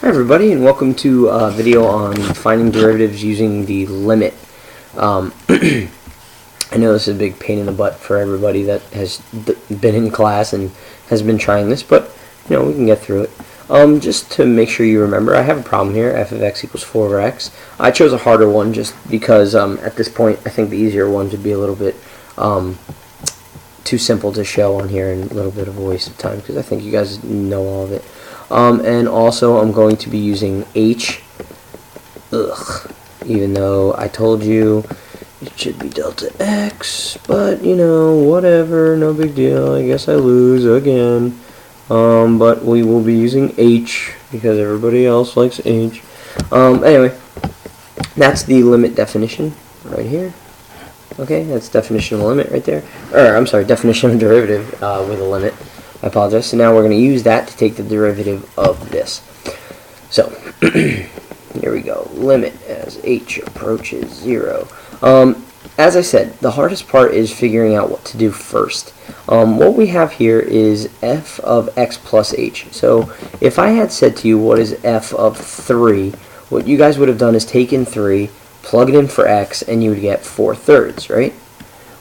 Hi everybody, and welcome to a video on finding derivatives using the limit. I know this is a big pain in the butt for everybody that has been in class and has been trying this, but you know, we can get through it. Just to make sure you remember, I have a problem here. F of x equals 4 over x. I chose a harder one just because at this point I think the easier ones would be a little bit too simple to show on here and a little bit of a waste of time because I think you guys know all of it. And also I'm going to be using h, even though I told you it should be delta x, but you know, whatever, no big deal. I guess I lose again. But we will be using h because everybody else likes h. Anyway, that's the limit definition right here. Okay, that's definition of a limit right there. Or, I'm sorry, definition of a derivative with a limit. I apologize. So now we're going to use that to take the derivative of this. So, here we go. Limit as h approaches 0. As I said, the hardest part is figuring out what to do first. What we have here is f of x plus h. So, if I had said to you, what is f of 3, what you guys would have done is taken 3, plug it in for x, and you would get 4/3, right?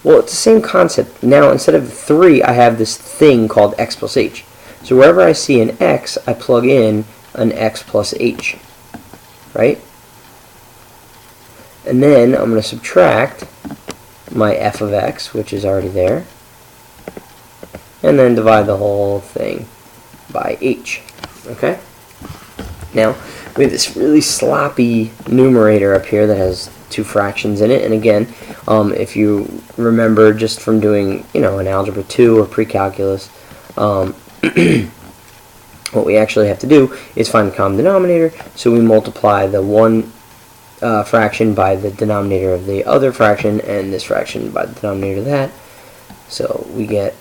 Well, it's the same concept. Now, instead of 3, I have this thing called x plus h. So wherever I see an x, I plug in an x plus h, right? And then I'm going to subtract my f of x, which is already there, and then divide the whole thing by h, okay? Now, we have this really sloppy numerator up here that has two fractions in it, and again, if you remember just from doing, you know, an algebra 2 or pre-calculus, what we actually have to do is find the common denominator, so we multiply the one fraction by the denominator of the other fraction, and this fraction by the denominator of that, so we get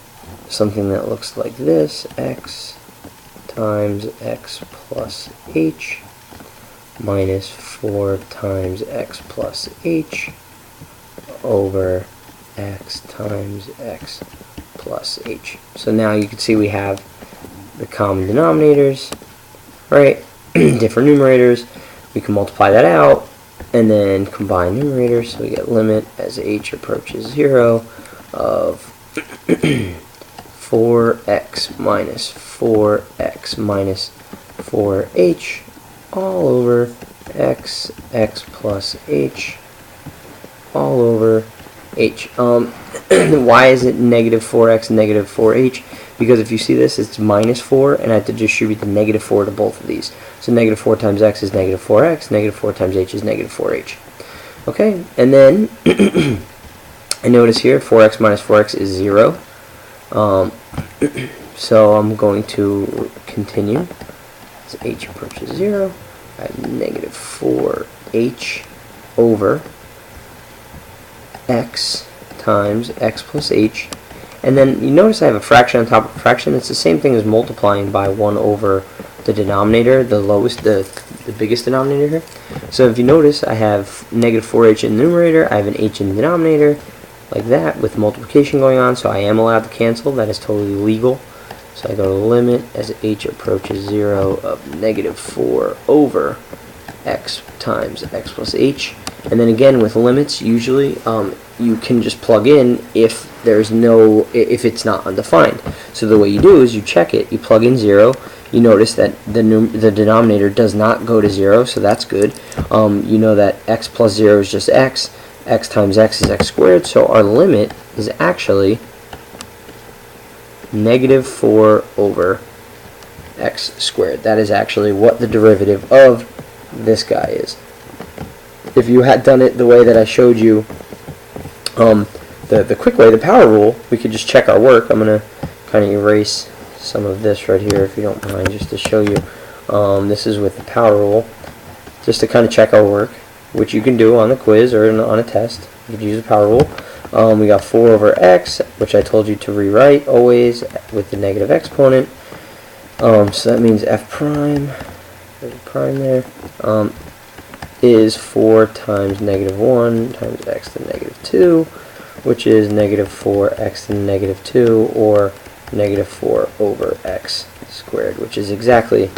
something that looks like this, x times x plus h minus 4 times x plus h over x times x plus h. So now you can see we have the common denominators, right? Different numerators. We can multiply that out and then combine numerators, so we get limit as h approaches 0 of 4x minus 4x minus 4h all over x plus h all over h. Why is it negative 4x negative 4h? Because if you see this, it's minus 4, and I have to distribute the negative 4 to both of these. So negative 4 times x is negative 4x, negative 4 times h is negative 4h. Okay, and then I notice here 4x minus 4x is 0. So I'm going to continue as h approaches 0. I have negative 4h over x times x plus h. And then you notice I have a fraction on top of a fraction. It's the same thing as multiplying by 1 over the denominator, the lowest, the biggest denominator here. So if you notice, I have negative 4h in the numerator, I have an h in the denominator, like that, with multiplication going on, so I am allowed to cancel. That is totally legal. So I go to limit as h approaches 0 of negative 4 over x times x plus h. And then again, with limits, usually you can just plug in if it's not undefined. So the way you do is you check it, you plug in 0, you notice that the denominator does not go to 0, so that's good. You know that x plus 0 is just x times x is x squared, so our limit is actually negative 4 over x squared. That is actually what the derivative of this guy is. If you had done it the way that I showed you, the quick way, the power rule, we could just check our work. I'm going to kind of erase some of this right here if you don't mind, just to show you. This is with the power rule, just to kind of check our work, which you can do on the quiz or on a test. You could use the power rule. We got 4 over x, which I told you to rewrite always with the negative exponent. So that means f prime, there's a prime there, is 4 times negative 1 times x to the negative 2, which is negative 4x to the negative 2, or negative 4 over x squared, which is exactly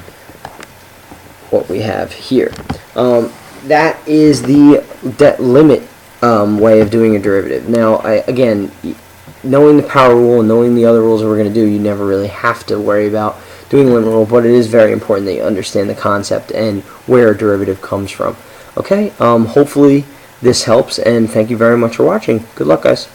what we have here. That is the limit way of doing a derivative. Now, again, knowing the power rule and knowing the other rules that we're going to do, you never really have to worry about doing the limit rule, but it is very important that you understand the concept and where a derivative comes from. Okay, hopefully this helps, and thank you very much for watching. Good luck, guys.